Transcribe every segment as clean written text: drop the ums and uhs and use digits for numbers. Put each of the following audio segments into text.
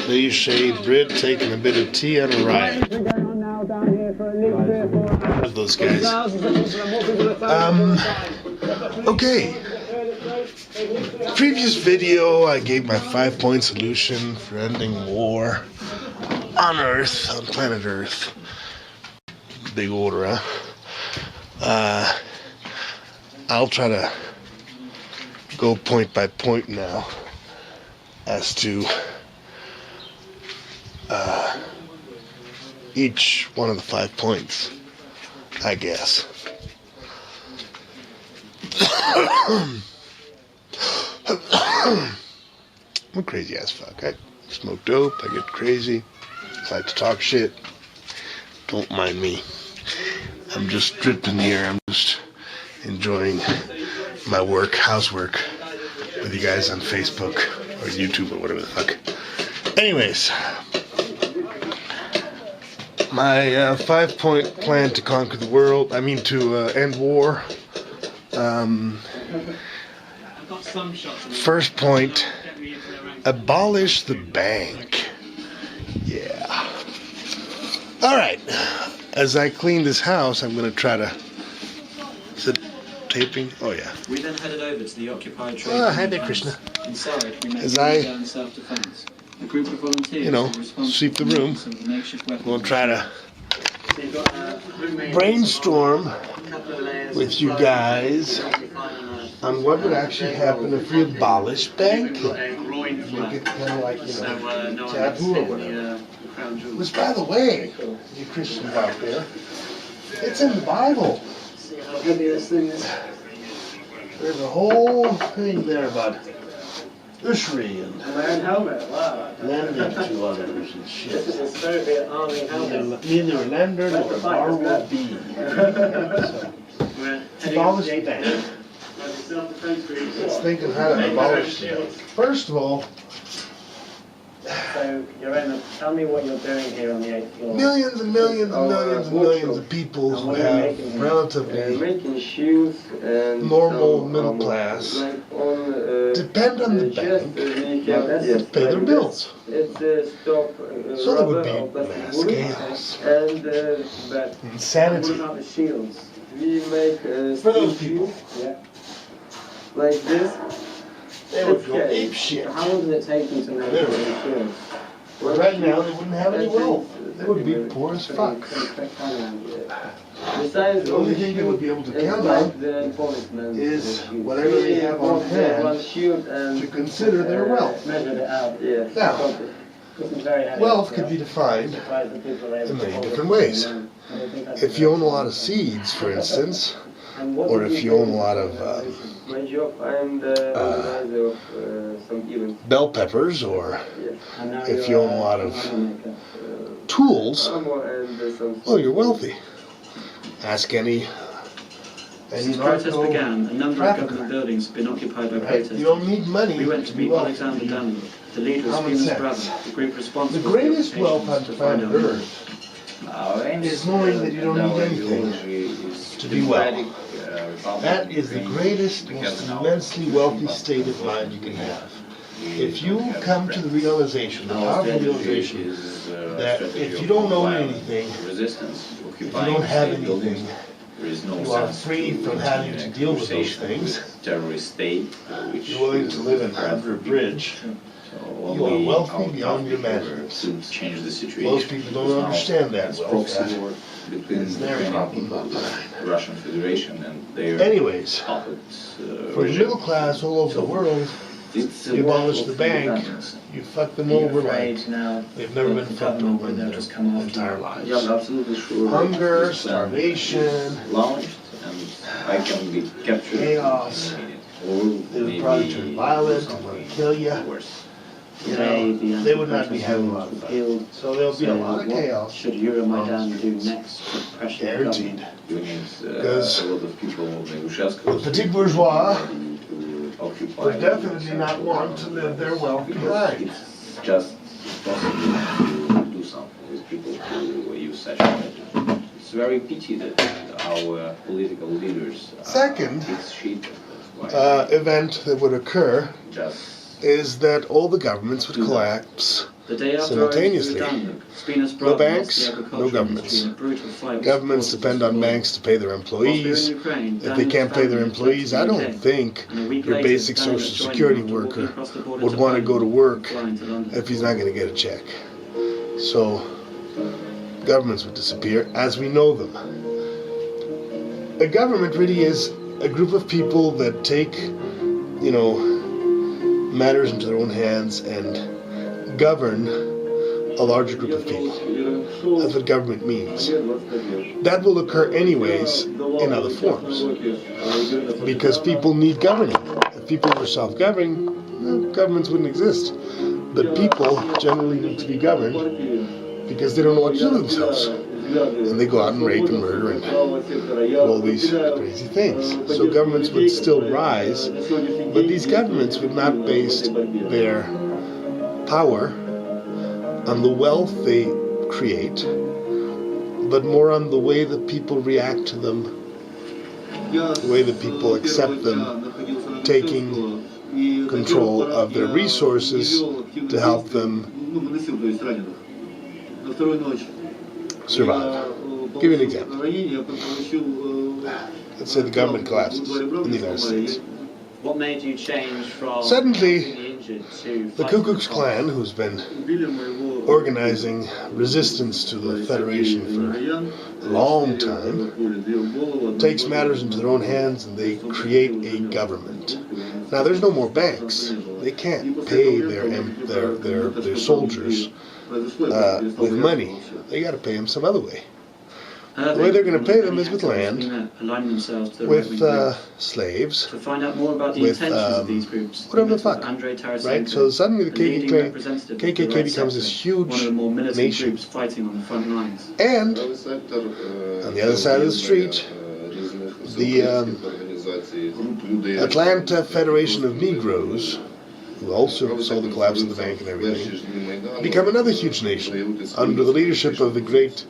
Please shade Brit taking a bit of tea on a ride. Love those guys. Okay. Previous video, I gave my 5-point solution for ending war on Earth, on planet Earth. Big order, huh? I'll try to go point by point now as to each one of the 5 points, I guess. I'm a crazy ass fuck. I smoke dope, I get crazy, I like to talk shit. Don't mind me. I'm just dripping here. I'm just enjoying my work, housework, with you guys on Facebook or YouTube or whatever the fuck. Anyways, my 5-point plan to conquer the world, to end war. First point, abolish the bank. Yeah. Alright, as I clean this house, I'm going to try to... Is it taping? Oh, yeah. We then headed over to the occupied trade. Oh, hi there, Krishna. Inside, we met as I, self-defense. A group of volunteers sweep the room, we'll try to brainstorm with you guys on what would actually happen if we abolish banking. Make it kind of like, taboo or whatever. Which, by the way, you Christians out there, it's in the Bible. There's a whole thing there about Ushri and lending to others and shit. Neither lender nor borrower will be. So, abolish the bank. Let's think of how to abolish the bank. First of all, so, Yorena, tell me what you're doing here on the 8th floor. Millions and millions and millions and millions of people who have relatively normal middle class depend on the bank to pay their bills. So there would be mass chaos, insanity for those people. Like this. They would go ape shit. How long did it take you to make insurance? Well, right now they wouldn't have any wealth. They would be poor as fuck. The only thing they would be able to count on is whatever they have on hand to consider their wealth. Now, wealth could be defined in many different ways. If you own a lot of seeds, for instance, or if you own a lot of bell peppers, or if you own a lot of tools, well, you're wealthy. Ask any Since protests began, a number of government buildings have been occupied by protesters. You don't need money. We went to meet Alexander Daniel, the leader of Spina's brother, the group responsible the greatest wealth on planet Earth is knowing that you don't need anything to be well. That is the greatest, most immensely wealthy state of mind you can have. If you come to the realization, the powerful realization, that if you don't own anything, if you don't have anything, you are free from having to deal with those things. You're willing to live under a bridge. You are wealthy beyond your imaginings. Most people don't understand that wealth. That is their problem, not mine. Russian Federation and their anyways, for the middle class all over the world, you abolish the bank, you fuck them over like they've never been fucked over in their entire lives. Hunger, starvation, chaos. They would probably turn violent and want to kill you. They would not be having a lot of fun. So there'll be a lot of chaos. Should Euromaidan do next? Guaranteed. Because a lot of people the petit bourgeois would definitely not want to live their wealth behind. It's just possible to do something with people who use such methods. It's very pity that our political leaders Second event that would occur is that all the governments would collapse The day after simultaneously. No banks, no governments. Governments depend on banks to pay their employees. If they can't pay their employees, I don't think your basic social security worker would want to go to work if he's not going to get a check. So governments would disappear as we know them. A government really is a group of people that take, matters into their own hands and govern a larger group of people. That's what government means. That will occur anyways in other forms. Because people need governing. If people were self-governing, governments wouldn't exist. But people generally need to be governed because they don't know what to do with themselves. And they go out and rape and murder and do all these crazy things. So governments would still rise, but these governments would not base their power on the wealth they create, but more on the way that people react to them, the way that people accept them, taking control of their resources to help them survive. Give you an example. Let's say the government collapses in the United States. What made you change from Suddenly, injured to the Ku Klux Klan, who's been organizing resistance to the Federation for a long time, takes matters into their own hands and they create a government. Now, there's no more banks. They can't pay their soldiers with money. They got to pay them some other way. The way they're going to pay them is with land, with slaves, to find out more about the with intentions of these groups, whatever the fuck, right? So suddenly the KKK becomes this huge nation. Fighting on the front lines. And on the other side of the street, the Atlanta Federation of Negroes, who also saw the collapse of the bank and everything, become another huge nation under the leadership of the great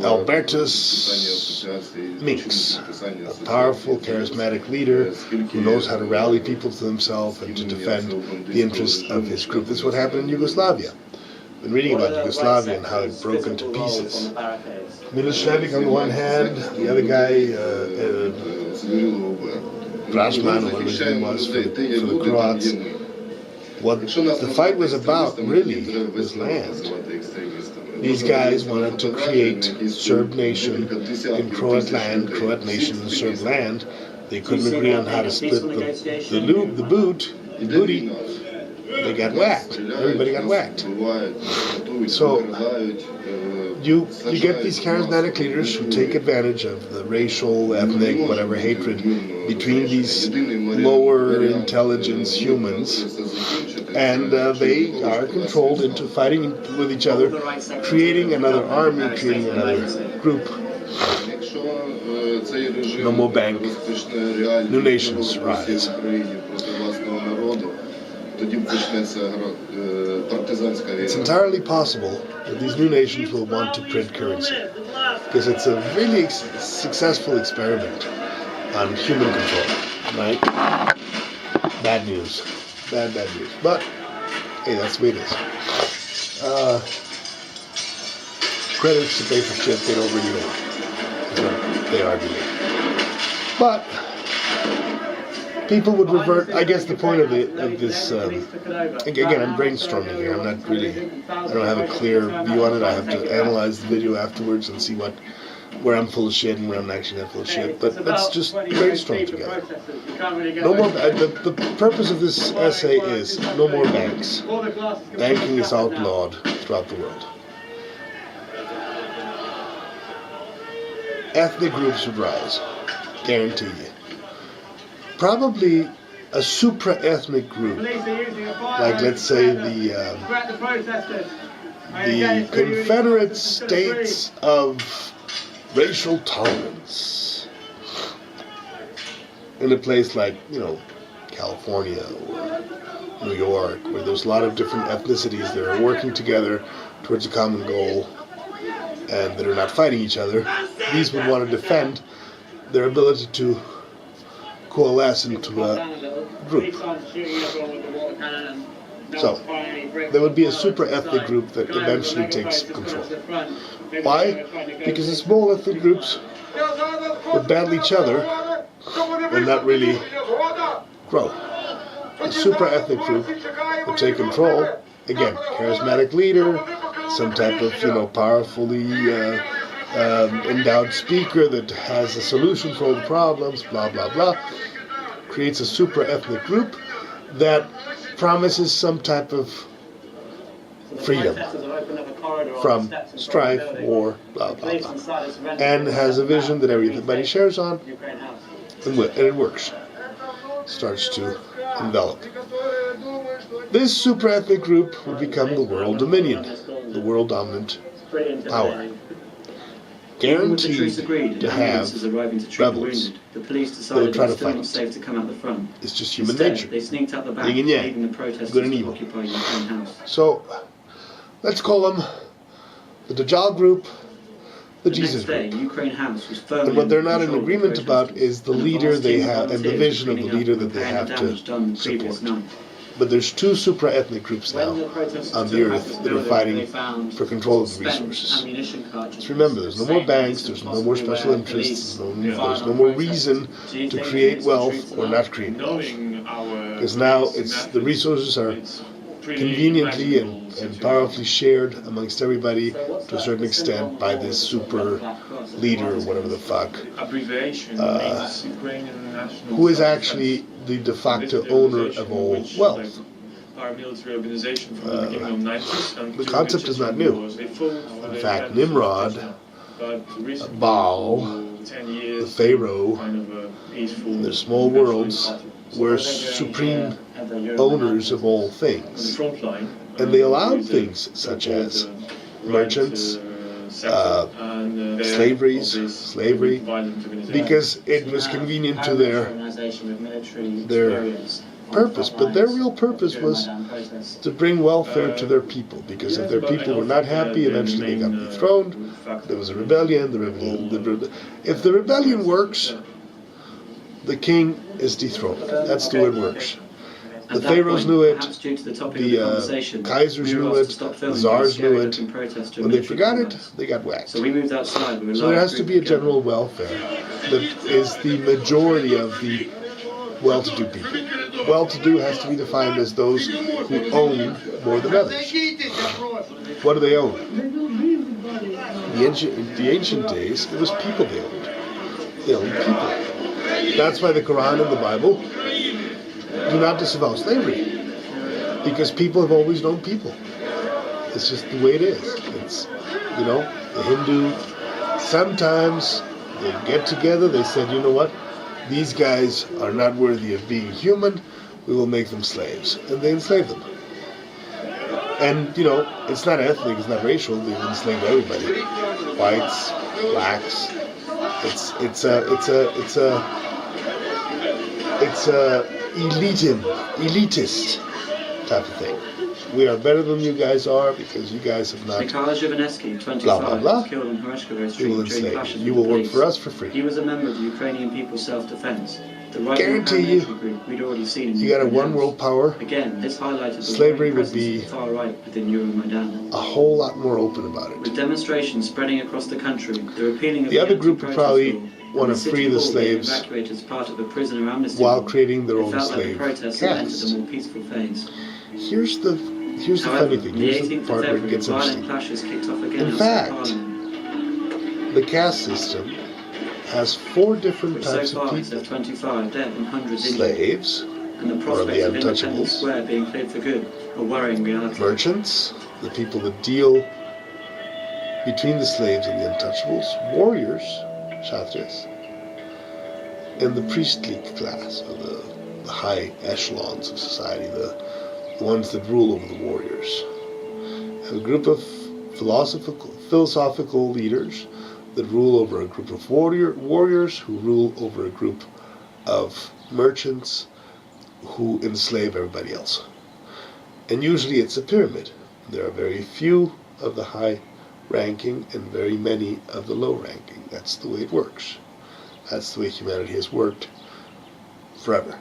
Albertus Minks, a powerful, charismatic leader who knows how to rally people to himself and to defend the interests of his group. This is what happened in Yugoslavia. I've been reading about Yugoslavia and how it broke into pieces. Milosevic on the one hand, the other guy, Brasman, or whatever his name was, for the Croats. What the fight was about, really, was land. These guys wanted to create Serb nation in Croat land, Croat nation in Serb land. They couldn't agree on how to split the booty. They got whacked. Everybody got whacked. So you get these charismatic leaders who take advantage of the racial, ethnic, whatever hatred between these lower intelligence humans, and they are controlled into fighting with each other, creating another army, creating another group. No more bank. New nations rise. It's entirely possible that these new nations will want to print currency, because it's a really successful experiment on human control, right? Bad news. Bad news. But, hey, that's the way it is. Credits to pay for shit they don't really know. That's what they argue. But people would revert. I guess the point of this. Again, I'm brainstorming here. I'm not really. I don't have a clear view on it. I have to analyze the video afterwards and see where I'm full of shit and where I'm actually not full of shit. But let's just brainstorm together. No more. The purpose of this essay is no more banks. Banking is outlawed throughout the world. Ethnic groups would rise. Guarantee you. Probably a supra-ethnic group, like let's say the Confederate States of Racial Tolerance, in a place like, California or New York, where there's a lot of different ethnicities that are working together towards a common goal and that are not fighting each other. These would want to defend their ability to coalesce into a group. So, there would be a super ethnic group that eventually takes control. Why? Because the small ethnic groups would battle each other and not really grow. The super ethnic group would take control. Again, charismatic leader, some type of powerfully endowed speaker that has a solution for all the problems. Blah blah blah. Creates a super ethnic group that promises some type of freedom from strife, war, blah blah blah, and has a vision that everybody shares on, and it works. Starts to envelop. This super ethnic group will become the world dominion, the world dominant power. Guaranteed to have rebels the police that decided will try it to was still fight not it. safe to come out the front. It's just human Instead, nature. they sneaked out the back, Yin and yang, leaving the protesters good and to evil. occupy Ukraine House. So, let's call them the Dajjal group, the Jesus next day, group. Ukraine House was firmly And what they're not in control of the agreement about protesters, is the and leader vast they team have and the volunteers vision of the cleaning leader up that they and have repairing the damage done the to previous support. night. But there's two super ethnic groups now When the protesters on the took earth out that are building, fighting they found for control of the spent resources. ammunition cartridges. Just remember, there's no more Same banks, as there's no possibly more special where interests, police there's no fired more on reason protesters. Do you to think create police are wealth treated or like not create wealth. Knowing our Because now police it's the methods, resources are it's pretty conveniently and imaginable powerfully shared amongst everybody So what's to a that certain extent symbol by on this the super Black Cross? leader or whatever the fuck, abbreviation means Ukrainian National who is Self-Defense. actually the de facto This owner organization of all which, wealth. paramilitary organization from the beginning of 90s and The concept is not new. In fact, Nimrod, Baal, the Pharaoh, their small worlds were supreme owners of all things. And they allowed things such as merchants, slavery, because it was convenient to their purpose. But their real purpose was to bring welfare to their people, because if their people were not happy, eventually they got dethroned. There was a rebellion. If the rebellion works, the king is dethroned. That's the way it works. The pharaohs knew it, the Kaisers knew it, the Tsars knew it. When they forgot it, they got whacked. So we moved outside. We were So there has to be a general welfare that is the majority of the well-to-do people. Well-to-do has to be defined as those who own more than others. What do they own? In the ancient days, it was people they owned. They owned people. That's why the Quran and the Bible do not disavow slavery, because people have always known people. It's just the way it is. It's, the Hindu, sometimes they get together, they said, you know what, these guys are not worthy of being human, we will make them slaves. And they enslave them. And, it's not ethnic, it's not racial, they've enslaved everybody. Whites, blacks. It's a elitist type of thing. We are better than you guys are because you guys have not. Mikhail Zhovanetsky, 25, Blah, blah, blah. was killed on Horeshkovo You Street will during enslave clashes you. You with will the work police. for us for free. He was a member of the Ukrainian People's Self-Defense, the right-wing Guarantee you, paramilitary group we'd already seen in You got a Ukraine one House. world power, Again, this highlighted the Slavery growing would presence be of the far right within Euromaidan. a whole lot more open about With it. demonstrations spreading across the country, the repealing of The other group would probably anti-protest law, want and to the free city the hall being slaves evacuated as part of a prisoner amnesty while law. creating their It own felt like the slave protests had entered a caste. more peaceful phase. Here's the However, funny thing. the Here's the 18th of part where it February, gets violent interesting. clashes kicked off again In outside fact, Parliament, the caste system has 4 different which so types of far has left people. 25 dead and hundreds injured. Slaves, And the or the prospect of Independence untouchables. Square being cleared for good, a worrying reality. merchants, the people that deal between the slaves and the untouchables, warriors, Kshatriyas, and the priestly class, or the high echelons of society, the ones that rule over the warriors. A group of philosophical leaders that rule over a group of warriors who rule over a group of merchants who enslave everybody else. And usually it's a pyramid. There are very few of the high ranking and very many of the low ranking. That's the way it works. That's the way humanity has worked forever.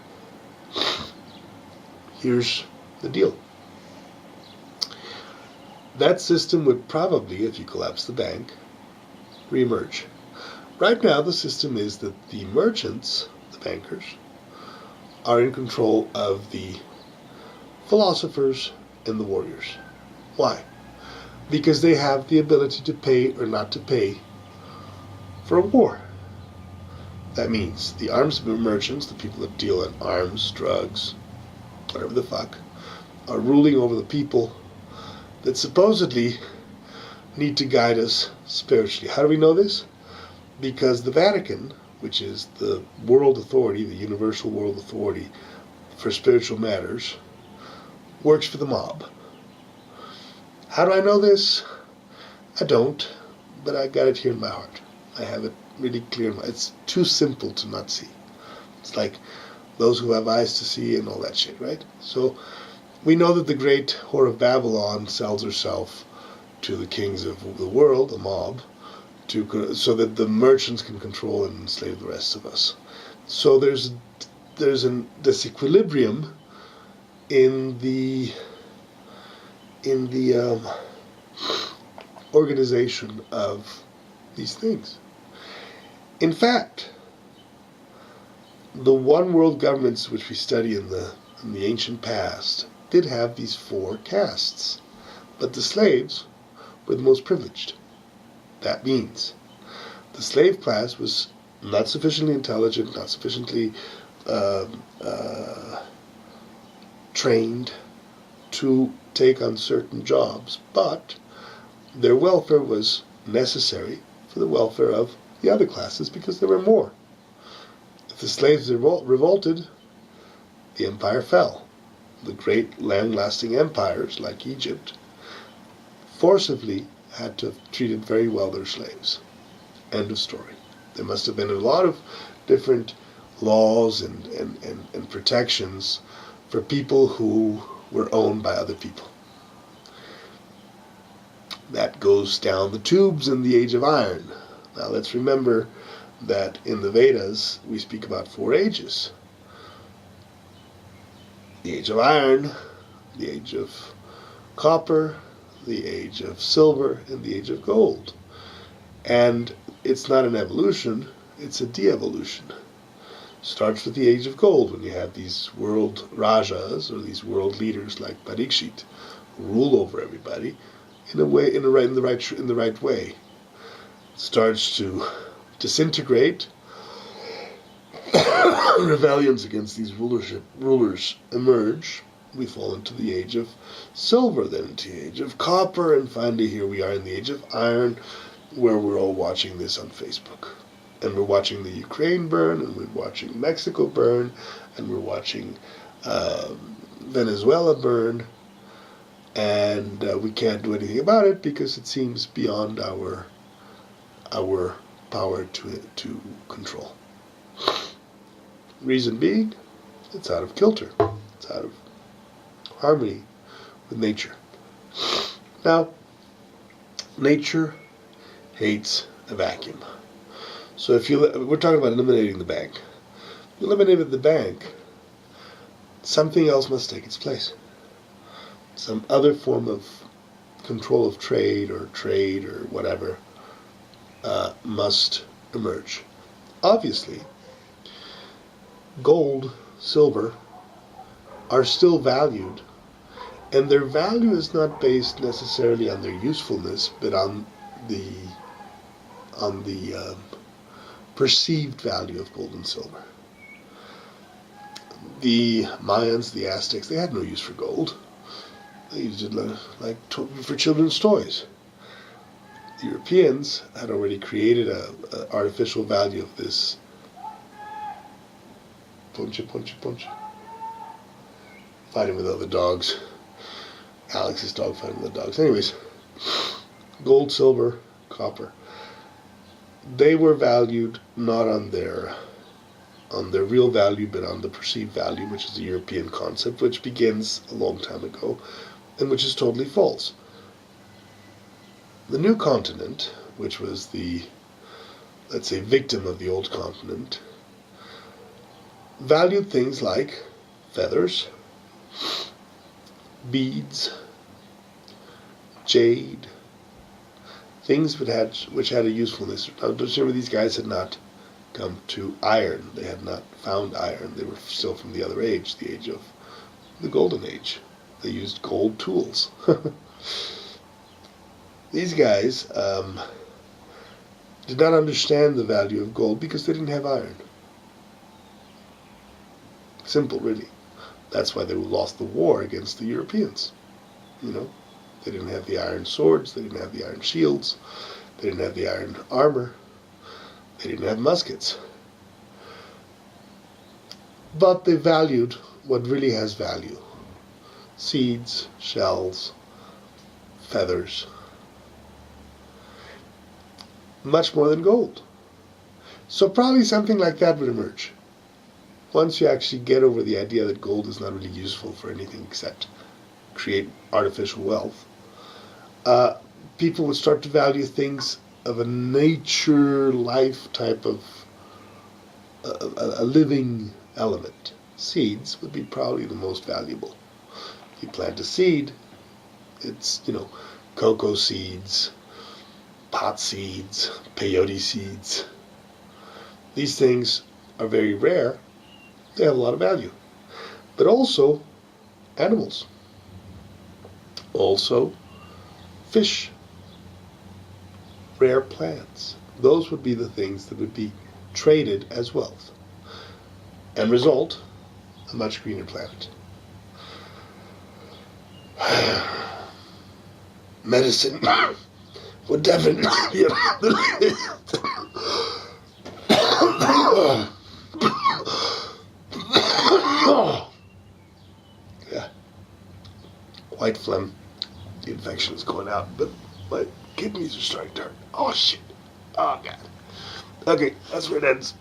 Here's the deal. that system would probably, if you collapse the bank, reemerge. Right now, the system is that the merchants, the bankers, are in control of the philosophers and the warriors. Why? Because they have the ability to pay or not to pay for a war. That means the arms merchants, the people that deal in arms, drugs, whatever the fuck, are ruling over the people that supposedly need to guide us spiritually. How do we know this? Because the Vatican, which is the world authority, the universal world authority for spiritual matters, works for the mob. How do I know this? I don't, but I got it here in my heart. I have it really clear. It's too simple to not see. It's like those who have eyes to see and all that shit, right? So we know that the great whore of Babylon sells herself to the kings of the world, the mob, so that the merchants can control and enslave the rest of us. So there's this disequilibrium in the organization of these things. In fact, the one world governments which we study in the ancient past did have these 4 castes, but the slaves were the most privileged. That means the slave class was not sufficiently intelligent, not sufficiently trained to take on certain jobs, but their welfare was necessary for the welfare of the other classes because there were more. If the slaves revolted, the empire fell. The great long-lasting empires like Egypt forcibly had to have treated very well their slaves. End of story. There must have been a lot of different laws and protections for people who were owned by other people. That goes down the tubes in the Age of Iron. Now let's remember that in the Vedas we speak about 4 ages. The Age of Iron, the Age of Copper, the Age of Silver, and the Age of Gold. And it's not an evolution, it's a de-evolution. Starts with the Age of Gold, when you have these world rajas, or these world leaders like Parikshit, who rule over everybody in the right way. Starts to disintegrate. Rebellions against these rulers emerge. We fall into the Age of Silver, then into the Age of Copper, and finally here we are in the Age of Iron, where we're all watching this on Facebook. And we're watching the Ukraine burn, and we're watching Mexico burn, and we're watching Venezuela burn, and we can't do anything about it because it seems beyond our power to control. Reason being, it's out of kilter. It's out of harmony with nature. Now, nature hates a vacuum. So if we're talking about eliminating the bank. If you eliminated the bank, something else must take its place. Some other form of control of trade or whatever must emerge. Obviously, gold, silver are still valued, and their value is not based necessarily on their usefulness, but on the perceived value of gold and silver. The Mayans, the Aztecs, they had no use for gold. They used it for children's toys. The Europeans had already created an artificial value of this. Punch. Fighting with other dogs. Alex's dog fighting with the dogs. Anyways, gold, silver, copper. They were valued not on their real value, but on the perceived value, which is a European concept, which begins a long time ago, and which is totally false. The new continent, which was the, let's say, victim of the old continent, valued things like feathers, beads, jade, things which had a usefulness. Now, remember, these guys had not come to iron. They had not found iron. They were still from the other age, the age of the Golden Age. They used gold tools. These guys did not understand the value of gold because they didn't have iron. Simple, really. That's why they lost the war against the Europeans. You know, they didn't have the iron swords, they didn't have the iron shields, they didn't have the iron armor, they didn't have muskets. But they valued what really has value. Seeds, shells, feathers. Much more than gold. So probably something like that would emerge. Once you actually get over the idea that gold is not really useful for anything except create artificial wealth, people would start to value things of a nature, life type of a living element. Seeds would be probably the most valuable. If you plant a seed, it's, cocoa seeds, pot seeds, peyote seeds. These things are very rare. They have a lot of value. But also animals. Also fish. Rare plants. Those would be the things that would be traded as wealth. And result, a much greener planet. Medicine would definitely be on the list. Yeah. White phlegm. The infection is going out, but my kidneys are starting to hurt. Oh, shit. Oh, God. Okay, that's where it ends.